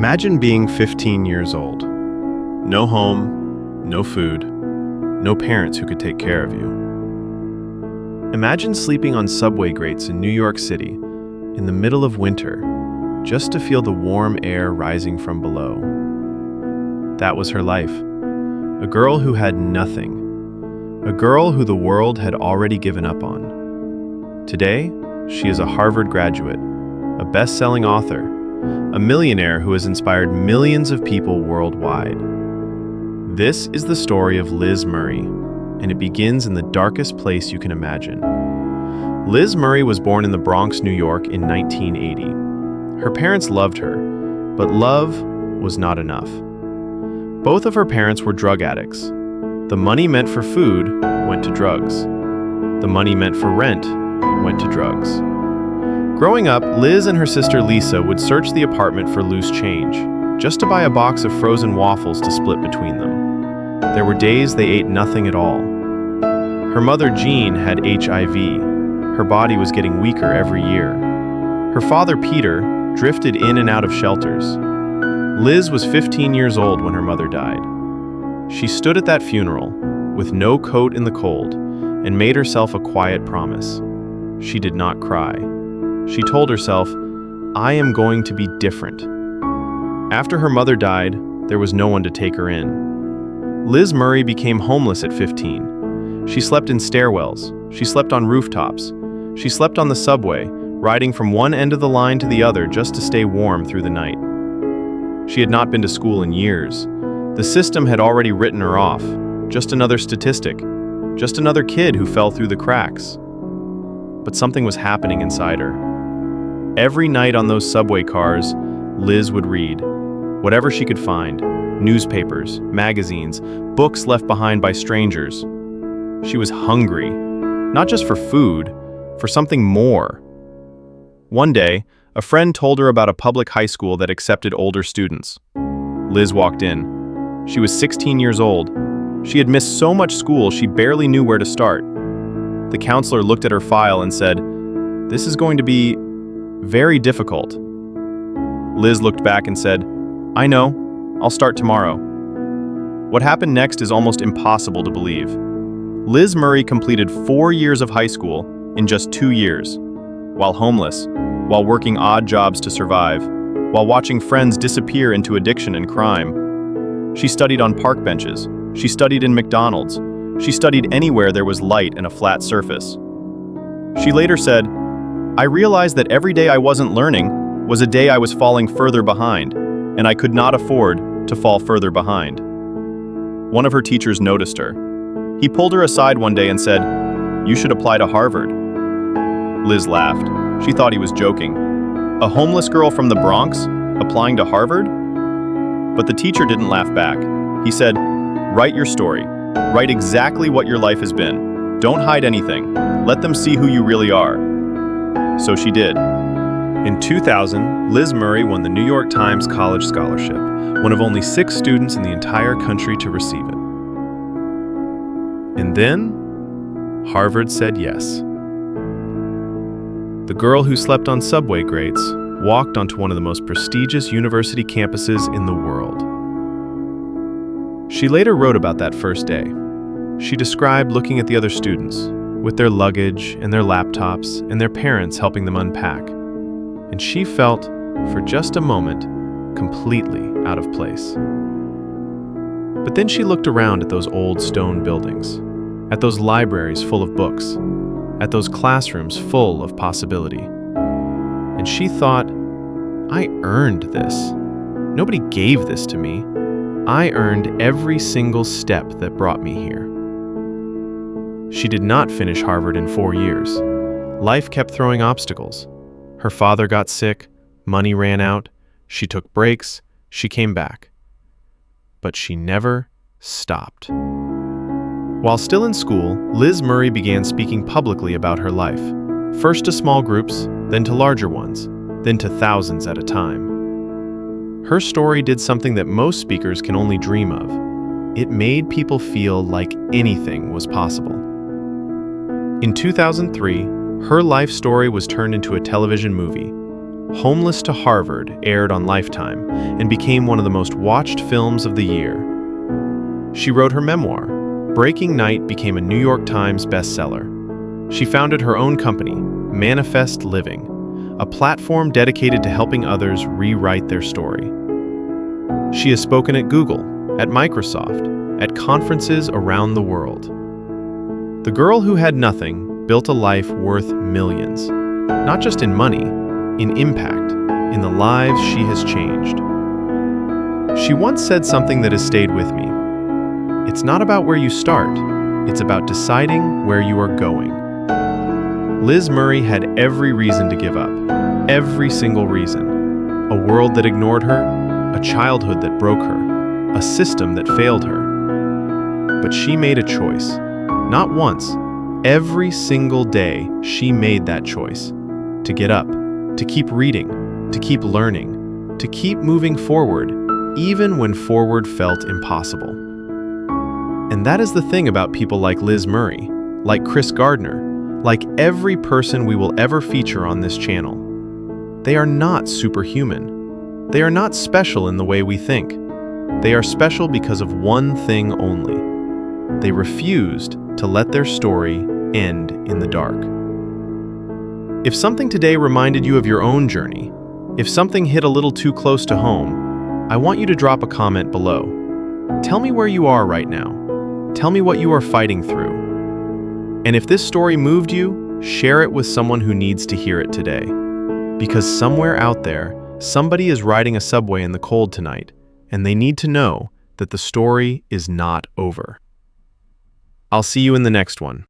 Imagine being 15 years old. No home, no food, no parents who could take care of you. Imagine sleeping on subway grates in New York City in the middle of winter just to feel the warm air rising from below. That was her life. A girl who had nothing. A girl who the world had already given up on. Today, she is a Harvard graduate, a best-selling author, a millionaire who has inspired millions of people worldwide. This is the story of Liz Murray, and it begins in the darkest place you can imagine. Liz Murray was born in the Bronx, New York in 1980. Her parents loved her, but love was not enough. Both of her parents were drug addicts. The money meant for food went to drugs. The money meant for rent went to drugs. Growing up, Liz and her sister Lisa would search the apartment for loose change, just to buy a box of frozen waffles to split between them. There were days they ate nothing at all. Her mother Jean had HIV. Her body was getting weaker every year. Her father Peter drifted in and out of shelters. Liz was 15 years old when her mother died. She stood at that funeral, with no coat in the cold, and made herself a quiet promise. She did not cry. She told herself, "I am going to be different." After her mother died, there was no one to take her in. Liz Murray became homeless at 15. She slept in stairwells. She slept on rooftops. She slept on the subway, riding from one end of the line to the other just to stay warm through the night. She had not been to school in years. The system had already written her off. Just another statistic. Just another kid who fell through the cracks. But something was happening inside her. Every night on those subway cars, Liz would read. Whatever she could find. Newspapers, magazines, books left behind by strangers. She was hungry. Not just for food, for something more. One day, a friend told her about a public high school that accepted older students. Liz walked in. She was 16 years old. She had missed so much school she barely knew where to start. The counselor looked at her file and said, "This is going to be very difficult." Liz looked back and said, "I know, I'll start tomorrow." What happened next is almost impossible to believe. Liz Murray completed 4 years of high school in just 2 years, while homeless, while working odd jobs to survive, while watching friends disappear into addiction and crime. She studied on park benches. She studied in McDonald's. She studied anywhere there was light and a flat surface. She later said, "I realized that every day I wasn't learning was a day I was falling further behind, and I could not afford to fall further behind." One of her teachers noticed her. He pulled her aside one day and said, "You should apply to Harvard." Liz laughed. She thought he was joking. A homeless girl from the Bronx applying to Harvard? But the teacher didn't laugh back. He said, "Write your story. Write exactly what your life has been. Don't hide anything. Let them see who you really are." So she did. In 2000, Liz Murray won the New York Times College Scholarship, one of only 6 students in the entire country to receive it. And then, Harvard said yes. The girl who slept on subway grates walked onto one of the most prestigious university campuses in the world. She later wrote about that first day. She described looking at the other students, with their luggage and their laptops and their parents helping them unpack. And she felt, for just a moment, completely out of place. But then she looked around at those old stone buildings, at those libraries full of books, at those classrooms full of possibility. And she thought, I earned this. Nobody gave this to me. I earned every single step that brought me here. She did not finish Harvard in 4 years. Life kept throwing obstacles. Her father got sick, money ran out, she took breaks, she came back. But she never stopped. While still in school, Liz Murray began speaking publicly about her life, first to small groups, then to larger ones, then to thousands at a time. Her story did something that most speakers can only dream of. It made people feel like anything was possible. In 2003, her life story was turned into a television movie. Homeless to Harvard aired on Lifetime and became one of the most watched films of the year. She wrote her memoir. Breaking Night became a New York Times bestseller. She founded her own company, Manifest Living, a platform dedicated to helping others rewrite their story. She has spoken at Google, at Microsoft, at conferences around the world. The girl who had nothing built a life worth millions, not just in money, in impact, in the lives she has changed. She once said something that has stayed with me. It's not about where you start, it's about deciding where you are going. Liz Murray had every reason to give up, every single reason. A world that ignored her, a childhood that broke her, a system that failed her. But she made a choice. Not once, every single day she made that choice. To get up, to keep reading, to keep learning, to keep moving forward, even when forward felt impossible. And that is the thing about people like Liz Murray, like Chris Gardner, like every person we will ever feature on this channel. They are not superhuman. They are not special in the way we think. They are special because of one thing only. They refused to let their story end in the dark. If something today reminded you of your own journey, if something hit a little too close to home, I want you to drop a comment below. Tell me where you are right now. Tell me what you are fighting through. And if this story moved you, share it with someone who needs to hear it today. Because somewhere out there, somebody is riding a subway in the cold tonight, and they need to know that the story is not over. I'll see you in the next one.